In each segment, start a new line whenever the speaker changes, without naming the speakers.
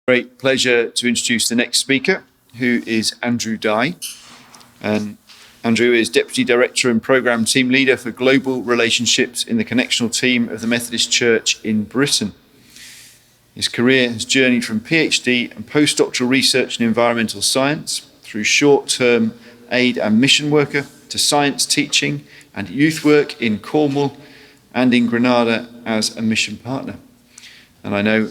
Great pleasure to introduce the next speaker, who is Andrew Dye. And Andrew is Deputy Director and Programme Team Leader for Global Relationships in the Connectional Team of the Methodist Church in Britain. His career has journeyed from PhD and postdoctoral research in environmental science through short-term aid and mission worker to science teaching and youth work in Cornwall and in Granada as a mission partner. And I know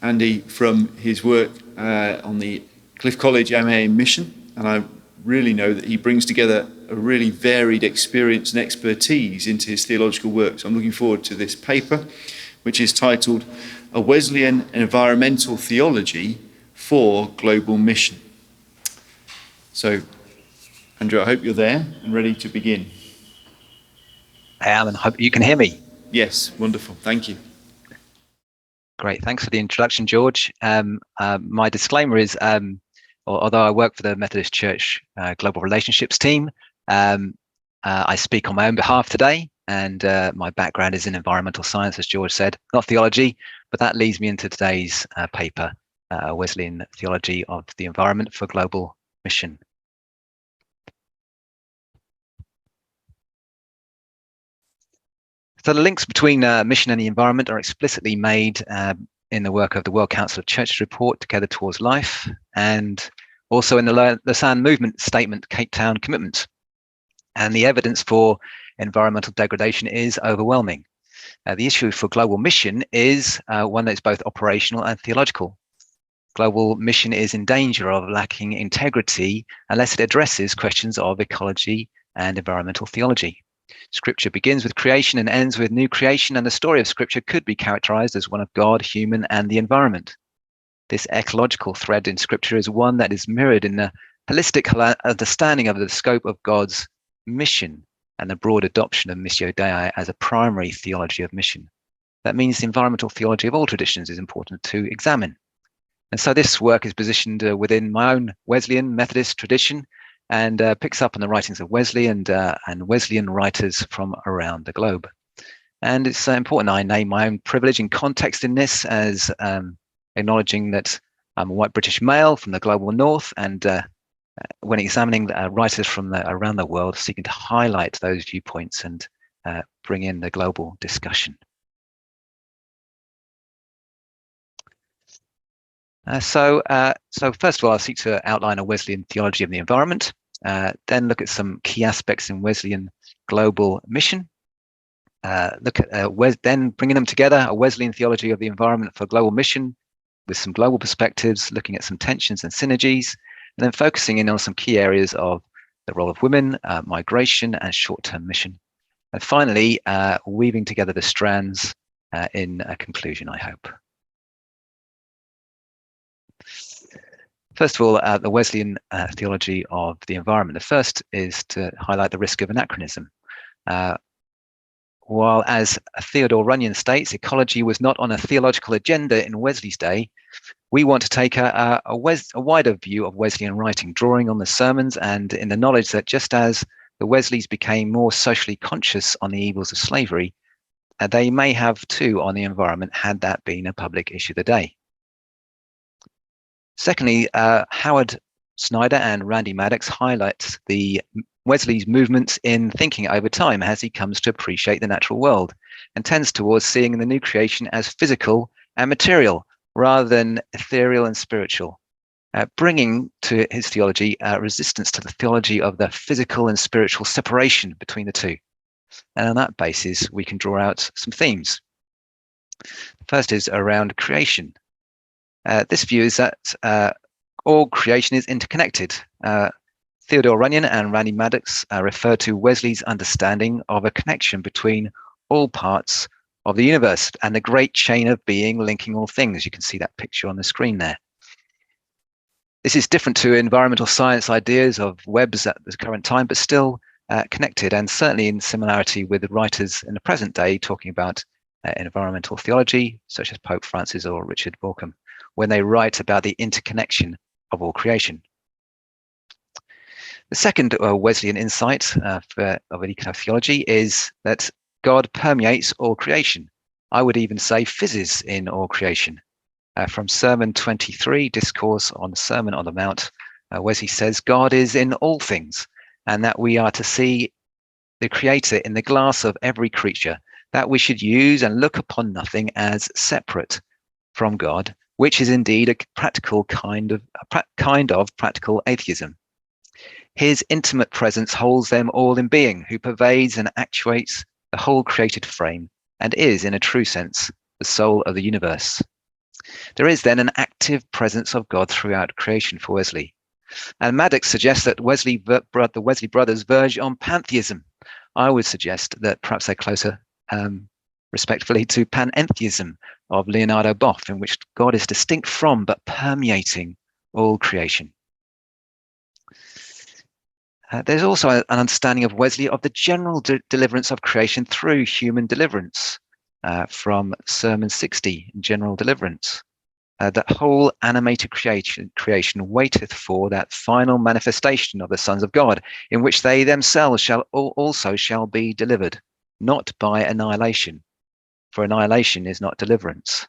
Andy from his work on the Cliff College MA in Mission, and I really know that he brings together a really varied experience and expertise into his theological work. So I'm looking forward to this paper, which is titled A Wesleyan Environmental Theology for Global Mission. So, Andrew, I hope you're there and ready to begin.
I am, and hope you can hear me.
Yes, wonderful. Thank you.
Great, thanks for the introduction, George. My disclaimer is, although I work for the Methodist Church Global Relationships team, I speak on my own behalf today, and my background is in environmental science, as George said, not theology, but that leads me into today's paper, Wesleyan Theology of the Environment for Global Mission. So the links between mission and the environment are explicitly made in the work of the World Council of Churches report, Together Towards Life, and also in the Lausanne Movement Statement, Cape Town Commitment. And the evidence for environmental degradation is overwhelming. The issue for global mission is one that's both operational and theological. Global mission is in danger of lacking integrity unless it addresses questions of ecology and environmental theology. Scripture begins with creation and ends with new creation, and the story of Scripture could be characterized as one of God, human, and the environment. This ecological thread in Scripture is one that is mirrored in the holistic understanding of the scope of God's mission and the broad adoption of Missio Dei as a primary theology of mission. That means the environmental theology of all traditions is important to examine. And so this work is positioned within my own Wesleyan Methodist tradition, and picks up on the writings of Wesley and Wesleyan writers from around the globe. And it's important I name my own privilege and context in this as acknowledging that I'm a white British male from the global north, and when examining writers from around the world, seeking to highlight those viewpoints and bring in the global discussion. So first of all, I'll seek to outline a Wesleyan theology of the environment, then look at some key aspects in Wesleyan global mission, look at then bringing them together, a Wesleyan theology of the environment for global mission with some global perspectives, looking at some tensions and synergies, and then focusing in on some key areas of the role of women, migration, and short-term mission. And finally, weaving together the strands in a conclusion, I hope. First of all, the Wesleyan theology of the environment. The first is to highlight the risk of anachronism. While, as Theodore Runyon states, ecology was not on a theological agenda in Wesley's day, we want to take a wider view of Wesleyan writing, drawing on the sermons and in the knowledge that just as the Wesleys became more socially conscious on the evils of slavery, they may have too on the environment had that been a public issue today. Secondly, Howard Snyder and Randy Maddox highlight the Wesley's movements in thinking over time as he comes to appreciate the natural world and tends towards seeing the new creation as physical and material rather than ethereal and spiritual, bringing to his theology resistance to the theology of the physical and spiritual separation between the two. And on that basis, we can draw out some themes. The first is around creation. This view is that all creation is interconnected. Theodore Runyon and Randy Maddox refer to Wesley's understanding of a connection between all parts of the universe and the great chain of being linking all things. You can see that picture on the screen there. This is different to environmental science ideas of webs at the current time, but still connected, and certainly in similarity with the writers in the present day talking about environmental theology, such as Pope Francis or Richard Bauckham, when they write about the interconnection of all creation. The second Wesleyan insight of ecotheology is that God permeates all creation. I would even say fizzes in all creation. From Sermon 23, Discourse on the Sermon on the Mount, Wesley says, God is in all things, and that we are to see the Creator in the glass of every creature, that we should use and look upon nothing as separate from God, which is indeed a practical kind of practical atheism. His intimate presence holds them all in being, who pervades and actuates the whole created frame, and is, in a true sense, the soul of the universe. There is then an active presence of God throughout creation for Wesley. And Maddox suggests that the Wesley brothers verge on pantheism. I would suggest that perhaps they're closer, respectfully, to panentheism of Leonardo Boff, in which God is distinct from but permeating all creation. There's also an understanding of Wesley of the general deliverance of creation through human deliverance, from Sermon 60, General Deliverance. That whole animated creation waiteth for that final manifestation of the sons of God, in which they themselves shall be delivered, not by annihilation, for annihilation is not deliverance.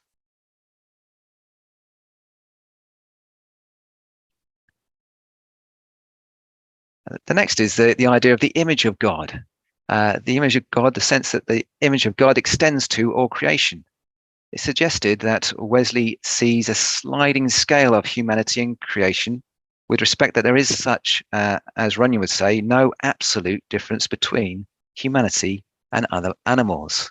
The next is the idea of the image of God. The image of God, the sense that the image of God extends to all creation. It's suggested that Wesley sees a sliding scale of humanity and creation, with respect that there is such, as Runyon would say, no absolute difference between humanity and other animals.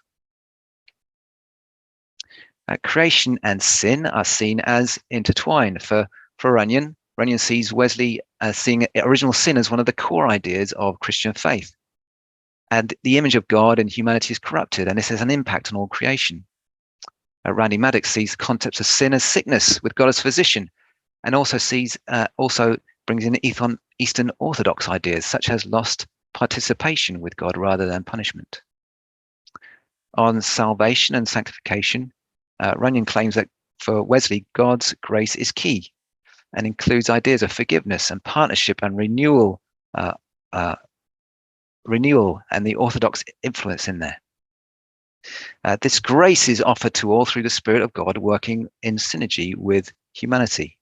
Creation and sin are seen as intertwined. For Runyon sees Wesley seeing original sin as one of the core ideas of Christian faith. And the image of God and humanity is corrupted, and this has an impact on all creation. Randy Maddox sees the concepts of sin as sickness, with God as physician, and also brings in Eastern Orthodox ideas such as lost participation with God rather than punishment. On salvation and sanctification, Runyon claims that for Wesley, God's grace is key and includes ideas of forgiveness and partnership and renewal and the Orthodox influence in there. This grace is offered to all through the Spirit of God working in synergy with humanity.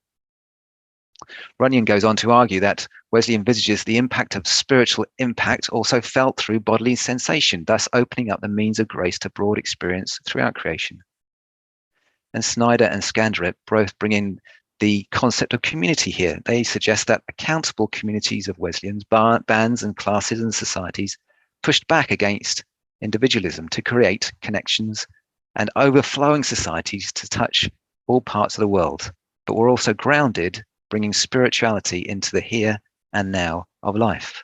Runyon goes on to argue that Wesley envisages the impact of spiritual impact also felt through bodily sensation, thus opening up the means of grace to broad experience throughout creation. And Snyder and Scanderett both bring in the concept of community here. They suggest that accountable communities of Wesleyans, bands and classes and societies pushed back against individualism to create connections and overflowing societies to touch all parts of the world, but were also grounded, bringing spirituality into the here and now of life.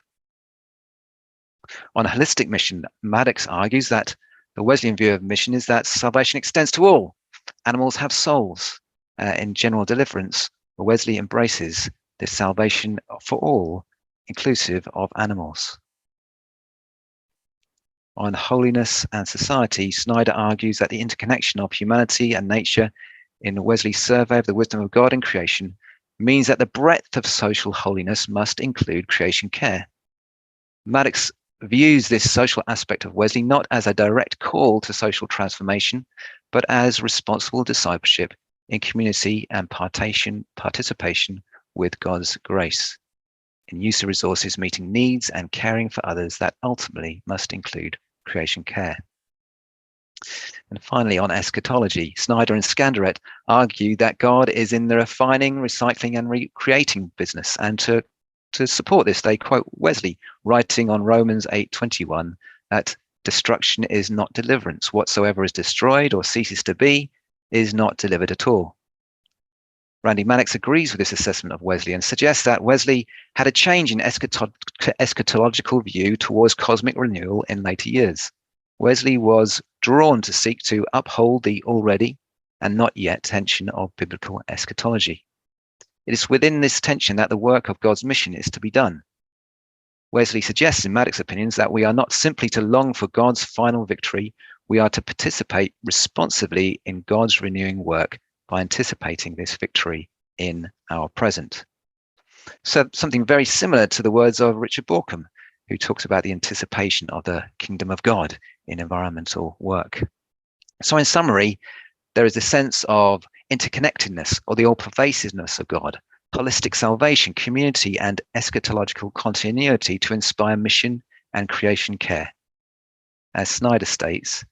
On a holistic mission, Maddox argues that the Wesleyan view of mission is that salvation extends to all. Animals have souls. In General Deliverance, Wesley embraces this salvation for all, inclusive of animals. On holiness and society, Snyder argues that the interconnection of humanity and nature in Wesley's survey of the wisdom of God in creation means that the breadth of social holiness must include creation care. Maddox views this social aspect of Wesley not as a direct call to social transformation, but as responsible discipleship in community and participation with God's grace, in use of resources meeting needs and caring for others that ultimately must include creation care. And finally, on eschatology, Snyder and Scanderett argue that God is in the refining, recycling and recreating business, and to support this, they quote Wesley, writing on Romans 8:21, that destruction is not deliverance. Whatsoever is destroyed or ceases to be is not delivered at all. Randy Maddox agrees with this assessment of Wesley and suggests that Wesley had a change in eschatological view towards cosmic renewal in later years. Wesley was drawn to seek to uphold the already and not yet tension of biblical eschatology. It is within this tension that the work of God's mission is to be done. Wesley suggests, in Maddox's opinions, that we are not simply to long for God's final victory, we are to participate responsively in God's renewing work by anticipating this victory in our present. So something very similar to the words of Richard Borkham, who talks about the anticipation of the kingdom of God in environmental work. So in summary, there is a sense of interconnectedness or the all-pervasiveness of God, holistic salvation, community, and eschatological continuity to inspire mission and creation care. As Snyder states,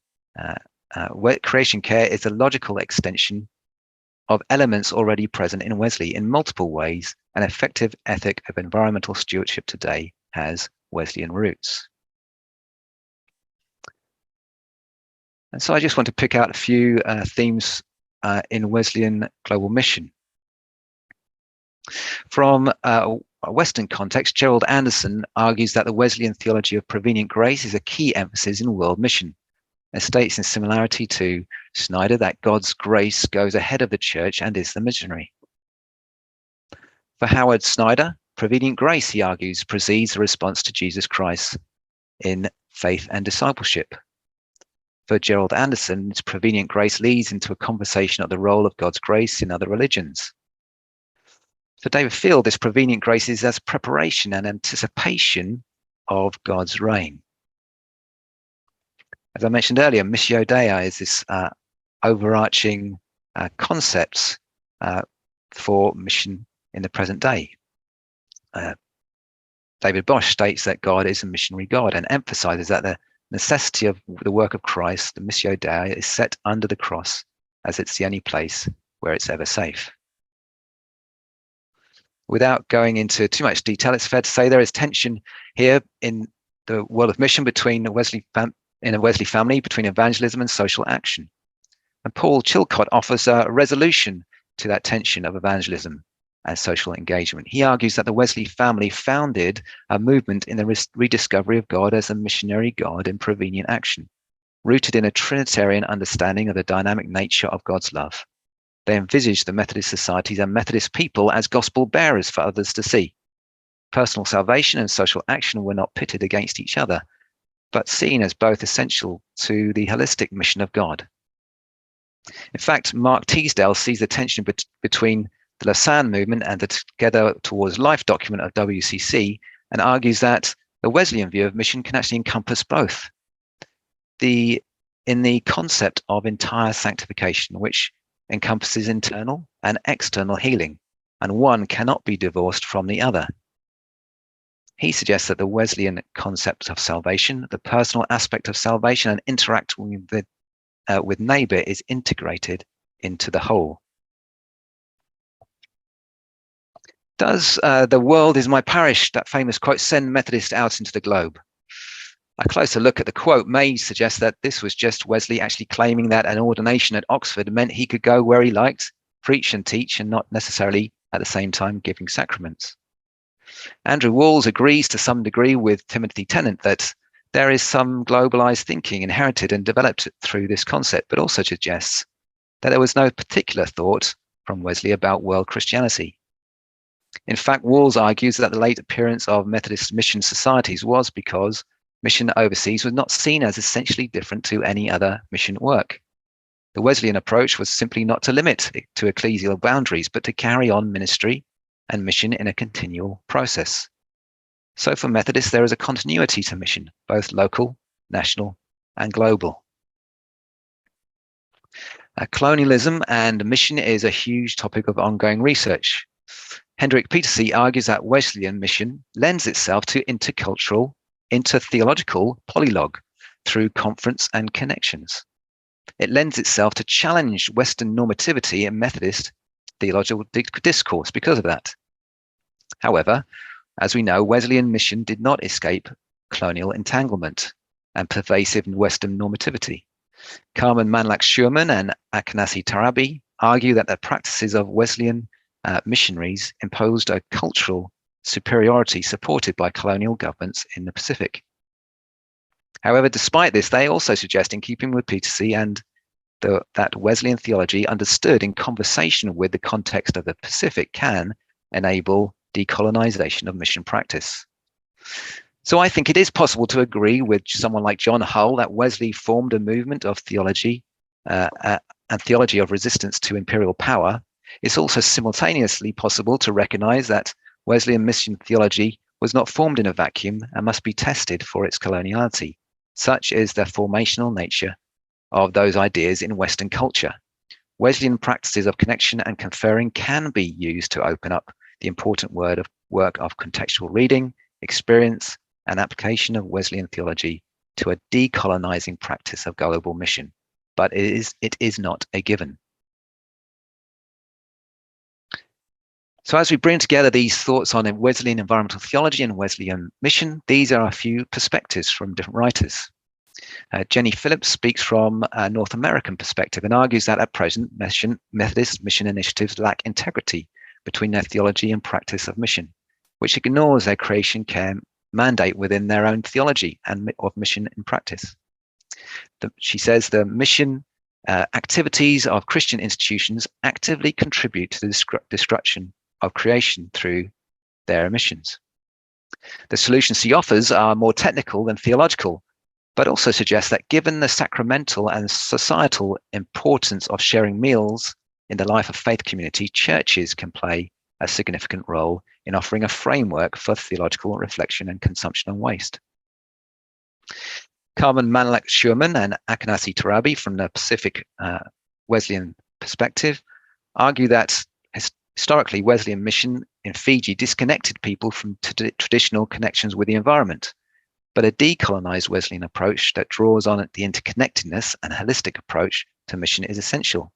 creation care is a logical extension of elements already present in Wesley in multiple ways. An effective ethic of environmental stewardship today has Wesleyan roots. And so I just want to pick out a few themes in Wesleyan global mission. From a Western context, Gerald Anderson argues that the Wesleyan theology of prevenient grace is a key emphasis in world mission, and states in similarity to Snyder that God's grace goes ahead of the church and is the missionary. For Howard Snyder, prevenient grace, he argues, precedes the response to Jesus Christ in faith and discipleship. For Gerald Anderson, its prevenient grace leads into a conversation of the role of God's grace in other religions. For David Field, this prevenient grace is as preparation and anticipation of God's reign. As I mentioned earlier, Missio Dei is this overarching concept for mission in the present day. David Bosch states that God is a missionary God and emphasizes that the necessity of the work of Christ, the Missio Dei, is set under the cross as it's the only place where it's ever safe. Without going into too much detail, it's fair to say there is tension here in the world of mission between in a Wesley family between evangelism and social action. And Paul Chilcott offers a resolution to that tension of evangelism and social engagement. He argues that the Wesley family founded a movement in the rediscovery of God as a missionary God in prevenient action, rooted in a Trinitarian understanding of the dynamic nature of God's love. They envisaged the Methodist societies and Methodist people as gospel bearers for others to see. Personal salvation and social action were not pitted against each other, but seen as both essential to the holistic mission of God. In fact, Mark Teasdale sees the tension between the Lausanne movement and the Together Towards Life document of WCC and argues that the Wesleyan view of mission can actually encompass both. In the concept of entire sanctification, which encompasses internal and external healing, and one cannot be divorced from the other. He suggests that the Wesleyan concept of salvation, the personal aspect of salvation and interacting with neighbor is integrated into the whole. Does the world is my parish, that famous quote, send Methodists out into the globe? A closer look at the quote may suggest that this was just Wesley actually claiming that an ordination at Oxford meant he could go where he liked, preach and teach, and not necessarily at the same time giving sacraments. Andrew Walls agrees to some degree with Timothy Tennant that there is some globalized thinking inherited and developed through this concept, but also suggests that there was no particular thought from Wesley about world Christianity. In fact, Walls argues that the late appearance of Methodist mission societies was because mission overseas was not seen as essentially different to any other mission work. The Wesleyan approach was simply not to limit it to ecclesial boundaries, but to carry on ministry and mission in a continual process. So for Methodists, there is a continuity to mission, both local, national, and global. Colonialism and mission is a huge topic of ongoing research. Hendrik Pietersee argues that Wesleyan mission lends itself to intercultural, intertheological polylogue through conference and connections. It lends itself to challenge Western normativity in Methodist theological discourse because of that. However, as we know, Wesleyan mission did not escape colonial entanglement and pervasive Western normativity. Carmen Manlach-Schurman and Akanasi Tarabi argue that the practices of Wesleyan missionaries imposed a cultural superiority supported by colonial governments in the Pacific. However, despite this, they also suggest, in keeping with Pietersee and that Wesleyan theology understood in conversation with the context of the Pacific can enable decolonization of mission practice. So I think it is possible to agree with someone like John Hull that Wesley formed a movement of theology and theology of resistance to imperial power. It's also simultaneously possible to recognize that Wesleyan mission theology was not formed in a vacuum and must be tested for its coloniality. Such is the formational nature of those ideas in Western culture. Wesleyan practices of connection and conferring can be used to open up the important work of contextual reading, experience, and application of Wesleyan theology to a decolonizing practice of global mission, but it is not a given. So as we bring together these thoughts on Wesleyan environmental theology and Wesleyan mission, these are a few perspectives from different writers. Jenny Phillips speaks from a North American perspective and argues that at present, Methodist mission initiatives lack integrity between their theology and practice of mission, which ignores their creation care mandate within their own theology and of mission in practice. She says the mission activities of Christian institutions actively contribute to the destruction of creation through their emissions. The solutions she offers are more technical than theological, but also suggest that given the sacramental and societal importance of sharing meals in the life of faith community, churches can play a significant role in offering a framework for theological reflection and consumption and waste. Carmen Manlak-Schurman and Akinasi Tarabi from the Pacific Wesleyan perspective argue that historically Wesleyan mission in Fiji disconnected people from traditional connections with the environment, but a decolonized Wesleyan approach that draws on the interconnectedness and holistic approach to mission is essential.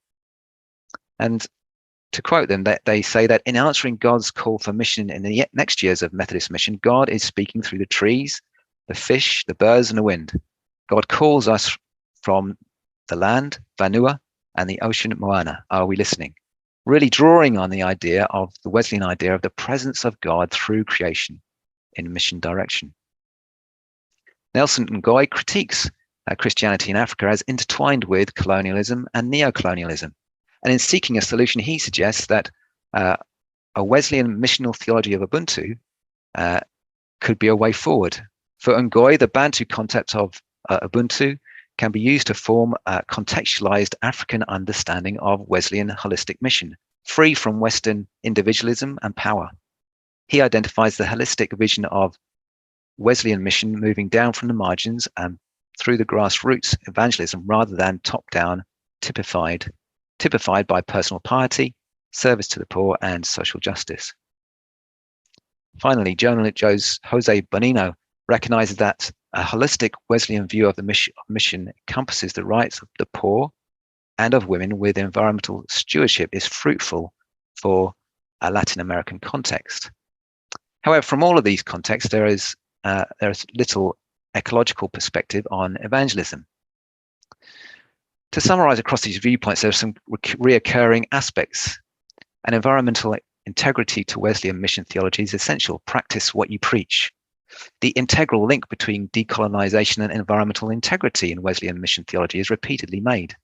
And to quote them, they say that in answering God's call for mission in the next years of Methodist mission, God is speaking through the trees, the fish, the birds, and the wind. God calls us from the land, Vanua, and the ocean, Moana. Are we listening? Really drawing on the idea of the Wesleyan idea of the presence of God through creation in mission direction. Nelson Ngoy critiques Christianity in Africa as intertwined with colonialism and neo-colonialism. And in seeking a solution, he suggests that a Wesleyan missional theology of Ubuntu could be a way forward. For Ngoy, the Bantu concept of Ubuntu can be used to form a contextualized African understanding of Wesleyan holistic mission, free from Western individualism and power. He identifies the holistic vision of Wesleyan mission moving down from the margins and through the grassroots evangelism rather than top-down, typified by personal piety, service to the poor, and social justice. Finally, journalist Jose Bonino recognizes that a holistic Wesleyan view of the mission encompasses the rights of the poor and of women with environmental stewardship is fruitful for a Latin American context. However, from all of these contexts, there is little ecological perspective on evangelism. To summarize across these viewpoints, there are some reoccurring aspects. An environmental integrity to Wesleyan mission theology is essential. Practice what you preach. The integral link between decolonization and environmental integrity in Wesleyan mission theology is repeatedly made.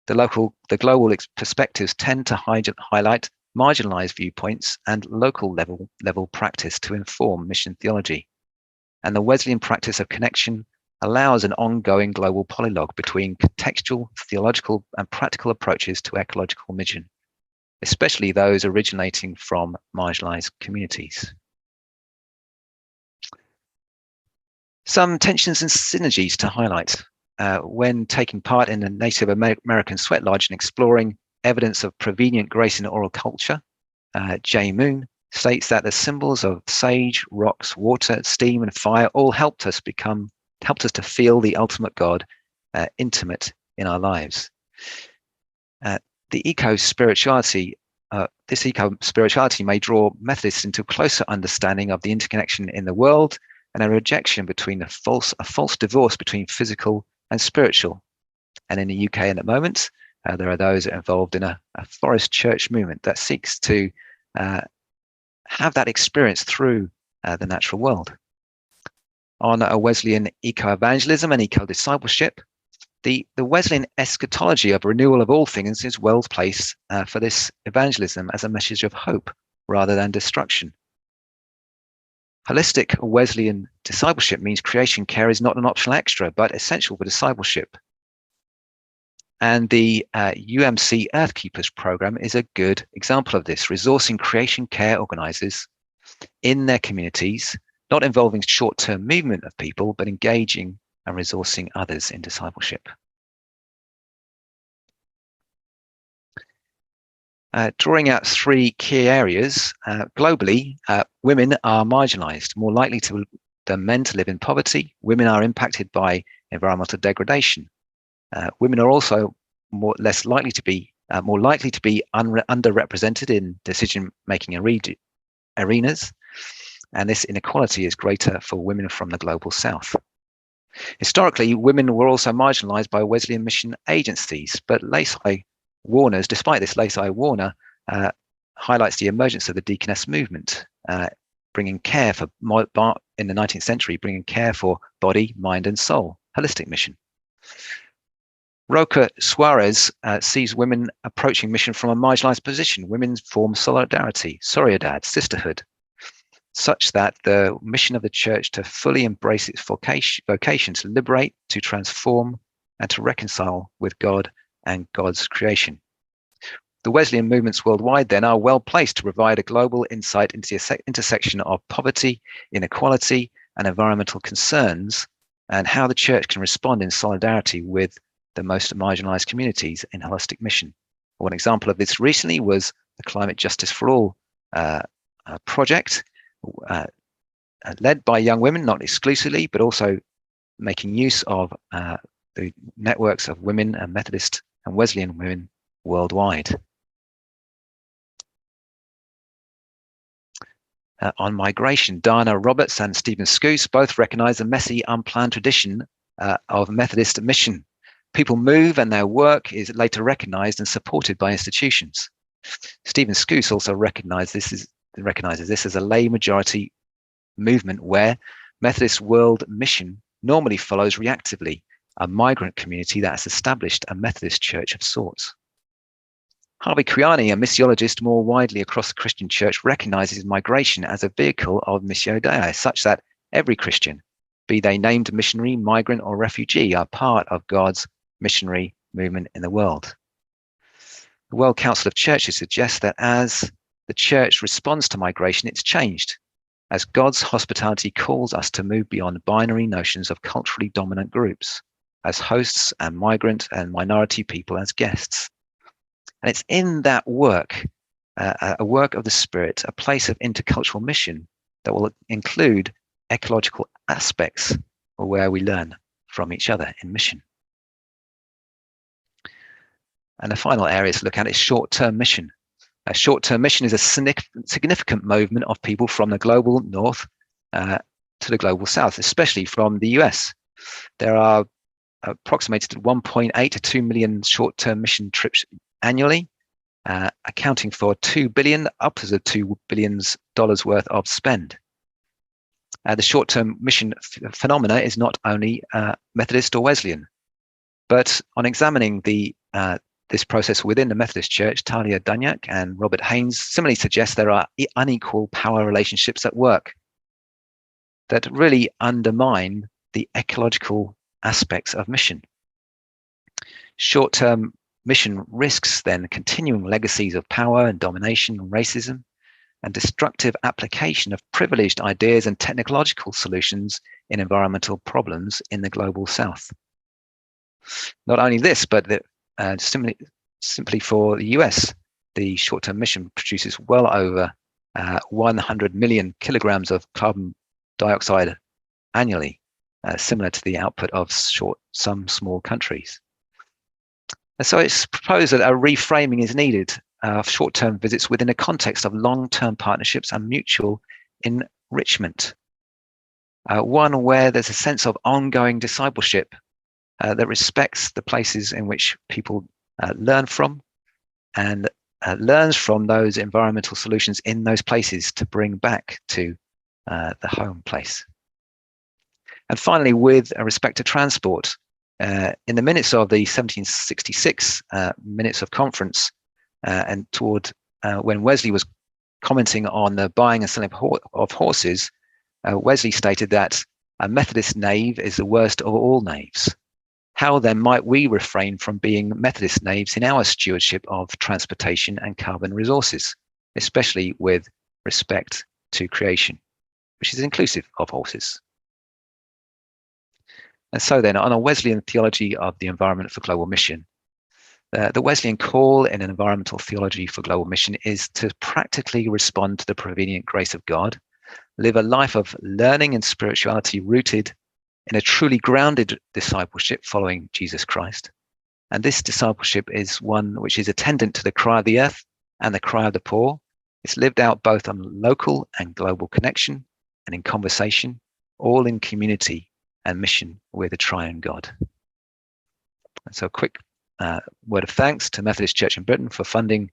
The global perspectives tend to highlight marginalized viewpoints and local level practice to inform mission theology. And the Wesleyan practice of connection allows an ongoing global polylogue between contextual, theological, and practical approaches to ecological mission, especially those originating from marginalized communities. Some tensions and synergies to highlight. When taking part in the Native American Sweat Lodge and exploring evidence of prevenient grace in oral culture, Jay Moon states that the symbols of sage, rocks, water, steam, and fire all helped us to feel the ultimate God intimate in our lives. This eco-spirituality may draw Methodists into closer understanding of the interconnection in the world and a rejection between a false divorce between physical and spiritual. And in the UK at the moment, there are those involved in a forest church movement that seeks to have that experience through the natural world. On a Wesleyan eco-evangelism and eco-discipleship, the Wesleyan eschatology of renewal of all things is well placed for this evangelism as a message of hope rather than destruction. Holistic Wesleyan discipleship means creation care is not an optional extra, but essential for discipleship. And the UMC Earthkeepers program is a good example of this, resourcing creation care organizers in their communities, not involving short-term movement of people, but engaging and resourcing others in discipleship. Drawing out three key areas, globally, women are marginalized, more likely than men to live in poverty. Women are impacted by environmental degradation. Women are also more likely to be underrepresented in decision-making arenas, and this inequality is greater for women from the global south. Historically, women were also marginalized by Wesleyan mission agencies, but despite this, Lacey Warner highlights the emergence of the deaconess movement, bringing care for, in the 19th century, bringing care for body, mind, and soul, holistic mission. Roca Suarez sees women approaching mission from a marginalized position. Women form solidarity, sororidad, sisterhood, such that the mission of the church to fully embrace its vocation to liberate, to transform, and to reconcile with God and God's creation. The Wesleyan movements worldwide then are well placed to provide a global insight into the intersection of poverty, inequality, and environmental concerns, and how the church can respond in solidarity with the most marginalized communities in holistic mission. One example of this recently was the Climate Justice for All project, led by young women, not exclusively, but also making use of the networks of women and Methodist and Wesleyan women worldwide. On migration, Diana Roberts and Stephen Scoose both recognize the messy, unplanned tradition of Methodist mission. People move and their work is later recognized and supported by institutions. Stephen Scoose also recognizes this as a lay majority movement where Methodist world mission normally follows reactively a migrant community that has established a Methodist church of sorts. Harvey Kriani, a missiologist more widely across the Christian church, recognizes migration as a vehicle of missio Dei, such that every Christian, be they named missionary, migrant, or refugee, are part of God's missionary movement in the world. The World Council of Churches suggests that as the church responds to migration, it's changed, as God's hospitality calls us to move beyond binary notions of culturally dominant groups, as hosts and migrant and minority people as guests. And it's in that work, a work of the Spirit, a place of intercultural mission that will include ecological aspects where we learn from each other in mission. And the final area to look at is short-term mission. A short-term mission is a significant movement of people from the global north to the global south, especially from the US. There are approximated 1.8 to 2 million short-term mission trips annually, accounting for $2 billion, upwards of $2 billion worth of spend. The short-term mission phenomena is not only Methodist or Wesleyan, but on examining this process within the Methodist Church, Talia Dunyak and Robert Haynes similarly suggest there are unequal power relationships at work that really undermine the ecological aspects of mission. Short-term mission risks then continuing legacies of power and domination and racism and destructive application of privileged ideas and technological solutions in environmental problems in the global south. Not only this, but simply for the US, the short-term mission produces well over 100 million kilograms of carbon dioxide annually, similar to the output of some small countries. And so it's proposed that a reframing is needed of short-term visits within a context of long-term partnerships and mutual enrichment. One where there's a sense of ongoing discipleship that respects the places in which people learn from and learns from those environmental solutions in those places to bring back to the home place. And finally, with respect to transport, in the minutes of the 1766 minutes of conference and toward when Wesley was commenting on the buying and selling of horses, Wesley stated that a Methodist knave is the worst of all knaves. How then might we refrain from being Methodist knaves in our stewardship of transportation and carbon resources, especially with respect to creation, which is inclusive of horses? And so then, on a Wesleyan theology of the environment for global mission, The Wesleyan call in environmental theology for global mission is to practically respond to the prevenient grace of God, live a life of learning and spirituality rooted in a truly grounded discipleship following Jesus Christ. And this discipleship is one which is attendant to the cry of the earth and the cry of the poor. It's lived out both on local and global connection and in conversation, all in community and mission with the triune God. And so a quick word of thanks to Methodist Church in Britain for funding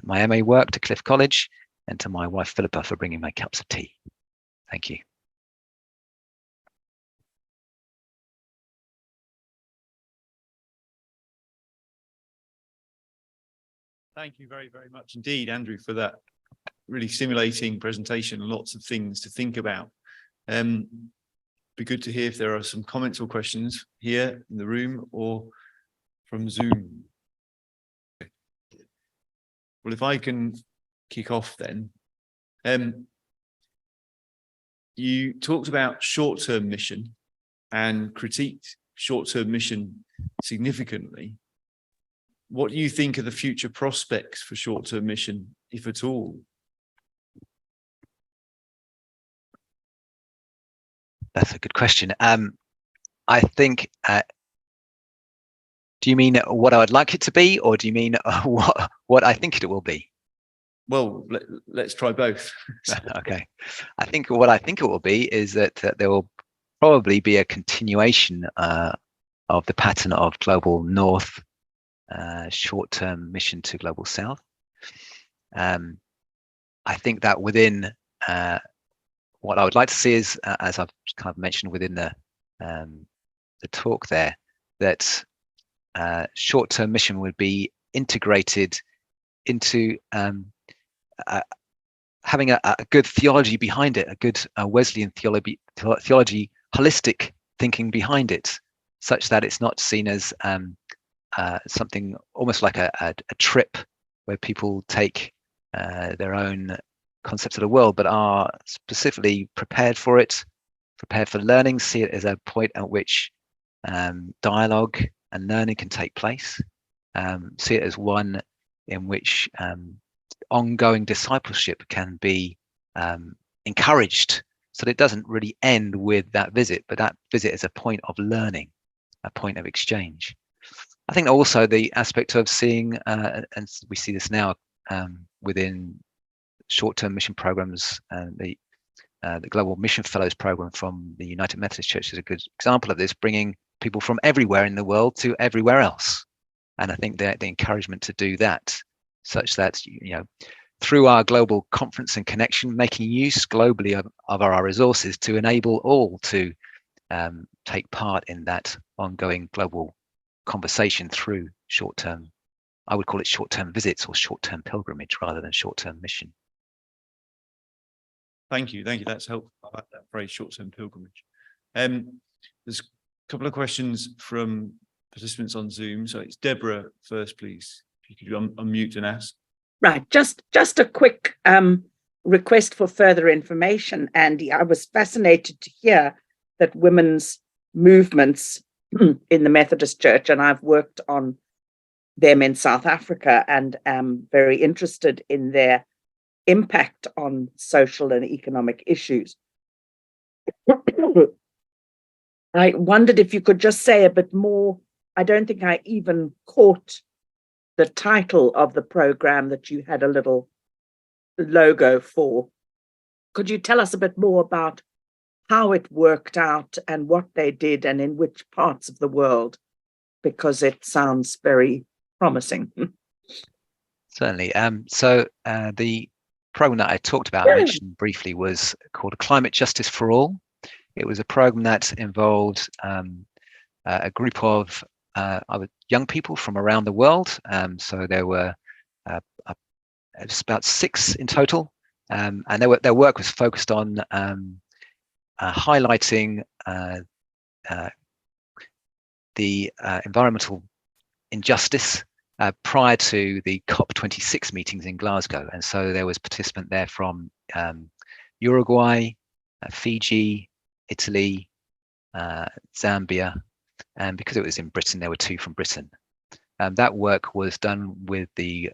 my MA work, to Cliff College, and to my wife Philippa for bringing my cups of tea. Thank you.
Thank you very, very much indeed, Andrew, for that really stimulating presentation. Lots of things to think about. Be good to hear if there are some comments or questions here in the room or from Zoom. Well, if I can kick off then. You talked about short-term mission and critiqued short-term mission significantly. What do you think are the future prospects for short-term mission, if at all?
That's a good question. I think, do you mean what I would like it to be, or do you mean what I think it will be?
Well, let's try both.
Okay. I think what I think it will be is that there will probably be a continuation of the pattern of global north, short-term mission to global south. I think that within what I would like to see is, as I've kind of mentioned within the talk there, that short-term mission would be integrated into having a good theology behind it, a good Wesleyan theology, holistic thinking behind it, such that it's not seen as something almost like a trip where people take their own concepts of the world, but are specifically prepared for it, prepared for learning, see it as a point at which dialogue and learning can take place, see it as one in which ongoing discipleship can be encouraged, so that it doesn't really end with that visit, but that visit is a point of learning, a point of exchange. I think also the aspect of seeing, and we see this now within short-term mission programs, and the Global Mission Fellows program from the United Methodist Church is a good example of this, bringing people from everywhere in the world to everywhere else. And I think that the encouragement to do that, such that, through our global conference and connection, making use globally of our resources to enable all to take part in that ongoing global conversation through short-term, I would call it short-term visits or short-term pilgrimage rather than short-term mission.
Thank you. That's helpful. I like that phrase, short-term pilgrimage. There's a couple of questions from participants on Zoom. So it's Deborah first, please. If you could unmute and ask.
Right. Just a quick request for further information, Andy. I was fascinated to hear that women's movements in the Methodist Church, and I've worked on them in South Africa and am very interested in their impact on social and economic issues. I wondered if you could just say a bit more. I don't think I even caught the title of the program that you had a little logo for. Could you tell us a bit more about how it worked out and what they did and in which parts of the world? Because it sounds very promising.
Certainly. So the program that I talked about, I mentioned briefly, was called Climate Justice for All. It was a program that involved a group of young people from around the world. So there were just about 6 in total, and their work was focused on highlighting the environmental injustice prior to the COP26 meetings in Glasgow. And so there was participant there from Uruguay, Fiji, Italy, Zambia, and because it was in Britain, there were 2 from Britain. That work was done with the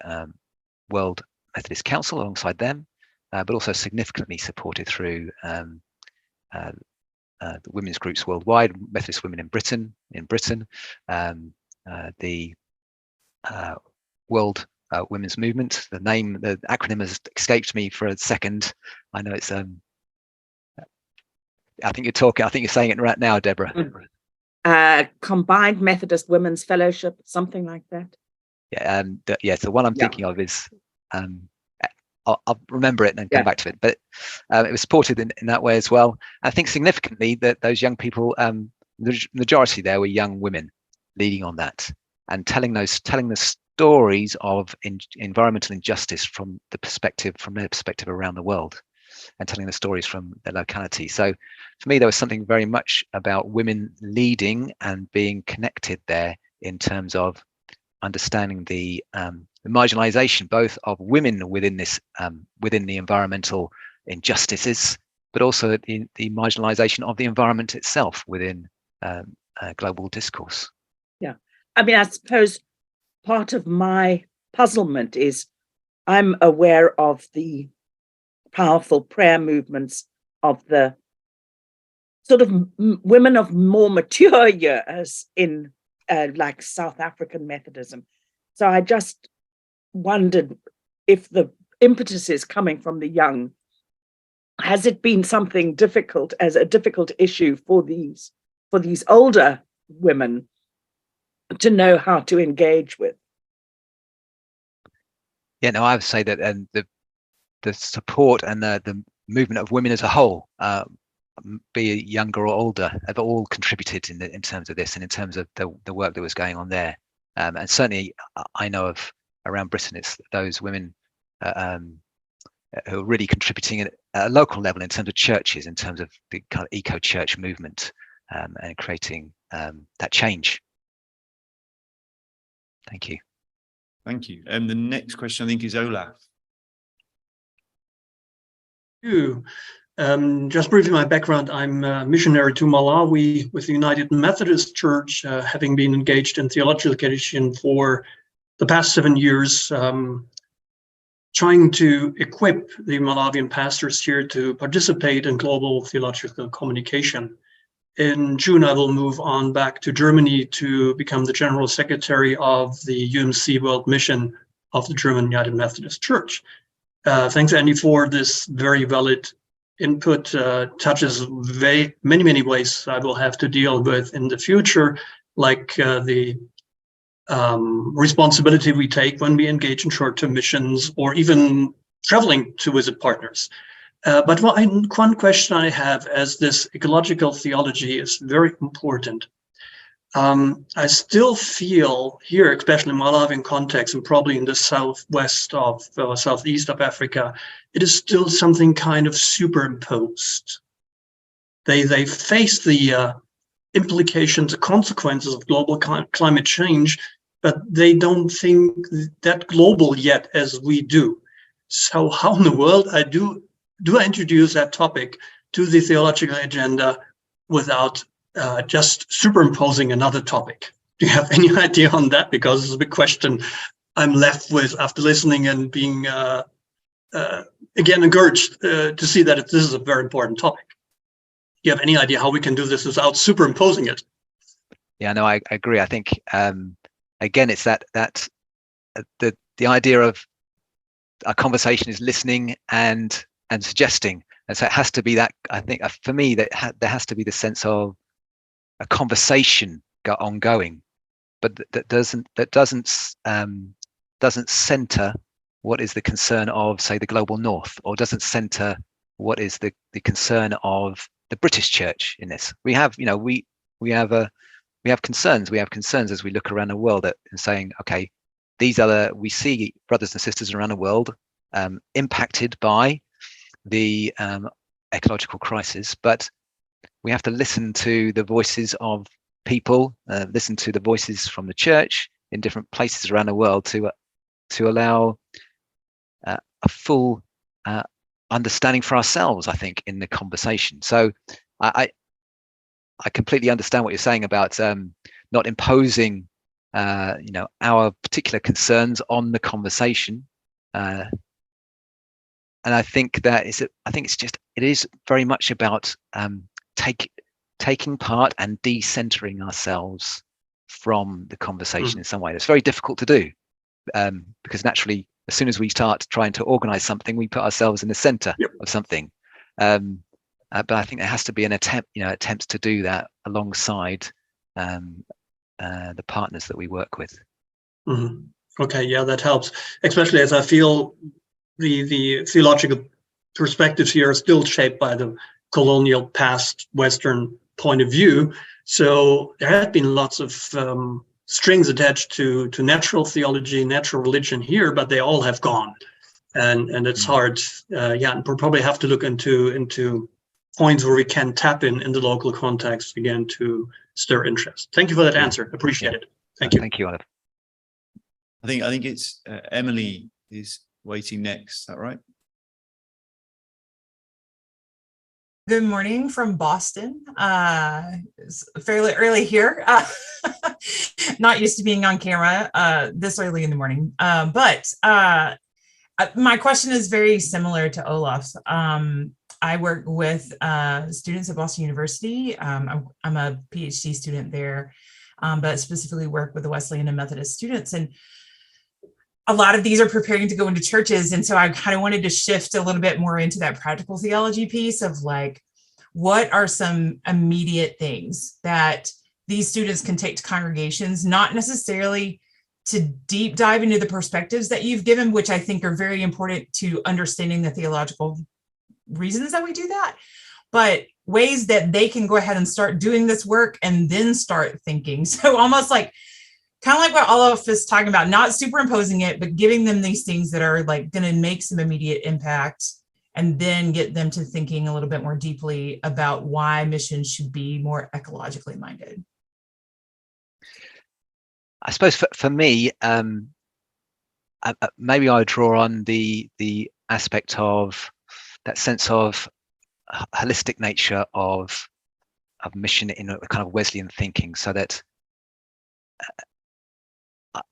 World Methodist Council alongside them, but also significantly supported through the women's groups worldwide, Methodist Women in Britain, the World Women's Movement. The acronym has escaped me for a second. I know it's. I think you're saying it right now, Deborah.
Combined Methodist Women's Fellowship, something like that.
Yeah, the one I'm thinking of is. I'll remember it and then come back to it. But it was supported in that way as well. I think significantly that those young people, the majority there were young women leading on that and telling the stories of environmental injustice from their perspective around the world, and telling the stories from their locality. So for me, there was something very much about women leading and being connected there in terms of understanding the marginalization both of women within this within the environmental injustices, but also the marginalization of the environment itself within global discourse.
Yeah, I mean, I suppose part of my puzzlement is I'm aware of the powerful prayer movements of the sort of women of more mature years in like South African Methodism. So I just wondered if the impetus is coming from the young. Has it been something difficult, as a difficult issue for these older women to know how to engage with?
Yeah, no, I would say that the support and the movement of women as a whole, be it younger or older, have all contributed in terms of this and in terms of the work that was going on there. And certainly I know of around Britain, it's those women who are really contributing at a local level in terms of churches, in terms of the kind of eco-church movement, and creating that change. Thank you.
Thank you. And the next question, I think, is Olaf.
Thank you. Just briefly, my background, I'm a missionary to Malawi with the United Methodist Church, having been engaged in theological education for the past 7 years, trying to equip the Malawian pastors here to participate in global theological communication. In June, I will move on back to Germany to become the General Secretary of the UMC World Mission of the German United Methodist Church. Thanks, Andy, for this very valid input. Touches many ways I will have to deal with in the future, like the responsibility we take when we engage in short-term missions or even traveling to visit partners. But one question I have, as this ecological theology is very important, I still feel here, especially in Malawian context and probably in the southwest of southeast of Africa, it is still something kind of superimposed. They face the implications, the consequences of global climate change, but they don't think that global yet as we do. So how in the world do I introduce that topic to the theological agenda without just superimposing another topic? Do you have any idea on that? Because it's a big question I'm left with after listening and being again encouraged to see that this is a very important topic. Do you have any idea how we can do this without superimposing it?
Yeah, no, I agree. I think again, it's that the idea of a conversation is listening and suggesting, and so it has to be that. I think for me that there has to be the sense of a conversation ongoing, but that doesn't center what is the concern of, say, the global north, or doesn't center what is the concern of the British Church in this. We have concerns. We have concerns as we look around the world and saying, okay, we see brothers and sisters around the world impacted by the ecological crisis, but we have to listen to the voices of people, listen to the voices from the church in different places around the world to allow a full understanding for ourselves, I think, in the conversation. So I completely understand what you're saying about not imposing our particular concerns on the conversation. And I think it is very much about taking part and decentering ourselves from the conversation in some way. It's very difficult to do because naturally, as soon as we start trying to organize something, we put ourselves in the center of something. But I think there has to be an attempts to do that alongside the partners that we work with.
Mm-hmm. Okay, yeah, that helps, especially as I feel the theological perspectives here are still shaped by the colonial past Western point of view. So there have been lots of strings attached to natural theology, natural religion here, but they all have gone. And it's hard. And we'll probably have to look into points where we can tap in the local context again to stir interest. Thank you for that answer. Appreciate it. Thank you.
Thank you, Olive.
I think it's Emily is waiting next. Is that right?
Good morning from Boston. It's fairly early here. Not used to being on camera this early in the morning. But my question is very similar to Olaf's. I work with students at Boston University. I'm a PhD student there, but specifically work with the Wesleyan and Methodist students. And a lot of these are preparing to go into churches. And so I kind of wanted to shift a little bit more into that practical theology piece of like, what are some immediate things that these students can take to congregations, not necessarily to deep dive into the perspectives that you've given, which I think are very important to understanding the theological reasons that we do that, but ways that they can go ahead and start doing this work and then start thinking. So almost like, kind of like what Olaf is talking about, not superimposing it, but giving them these things that are like going to make some immediate impact and then get them to thinking a little bit more deeply about why missions should be more ecologically minded.
I suppose for me, maybe I draw on the aspect of that sense of holistic nature of mission in a kind of Wesleyan thinking, so that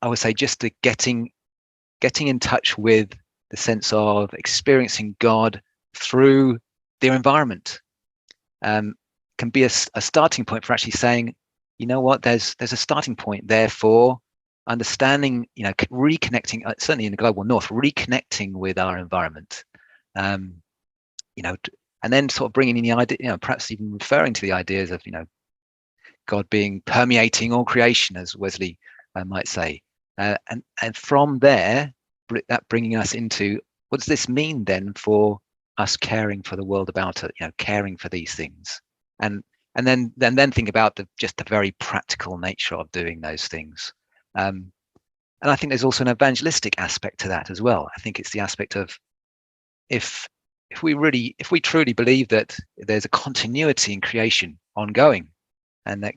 I would say just the getting in touch with the sense of experiencing God through their environment can be a starting point for actually saying, you know what, there's a starting point there for understanding, reconnecting, certainly in the global north, reconnecting with our environment, and then sort of bringing in the idea, perhaps even referring to the ideas of, God being permeating all creation, as Wesley might say, and from there, that bringing us into what does this mean then for us caring for the world about it, caring for these things, and then think about the very practical nature of doing those things. And I think there's also an evangelistic aspect to that as well. I think it's the aspect of if we truly believe that there's a continuity in creation ongoing, and that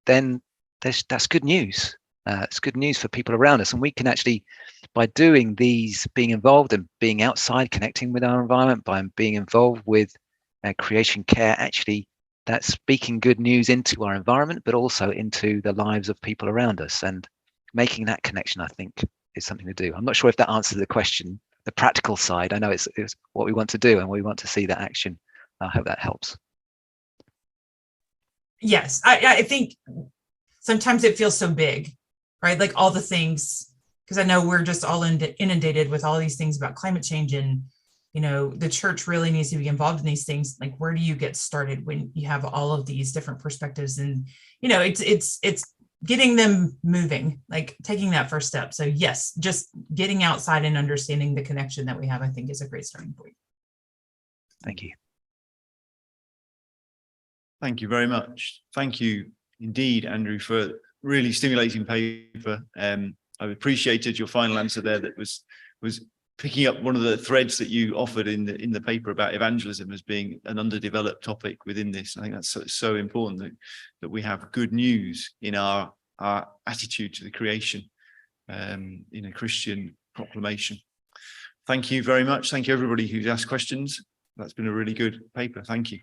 then that's good news. It's good news for people around us, and we can actually, by doing these, being involved and being outside, connecting with our environment, by being involved with creation care, actually that's speaking good news into our environment, but also into the lives of people around us, and making that connection, I think, is something to do. I'm not sure if that answers the question, the practical side. I know it's what we want to do, and we want to see that action. I hope that helps.
Yes, I think sometimes it feels so big, right? Like all the things, because I know we're just all inundated with all these things about climate change, and the church really needs to be involved in these things. Like, where do you get started when you have all of these different perspectives? And it's getting them moving, like taking that first step. So yes, just getting outside and understanding the connection that we have, I think, is a great starting point.
Thank you.
Thank you very much. Thank you indeed, Andrew, for really stimulating paper. I've appreciated your final answer there. That was picking up one of the threads that you offered in the paper about evangelism as being an underdeveloped topic within this. I think that's so important that we have good news in our attitude to the creation in a Christian proclamation. Thank you very much. Thank you everybody who's asked questions. That's been a really good paper. Thank you.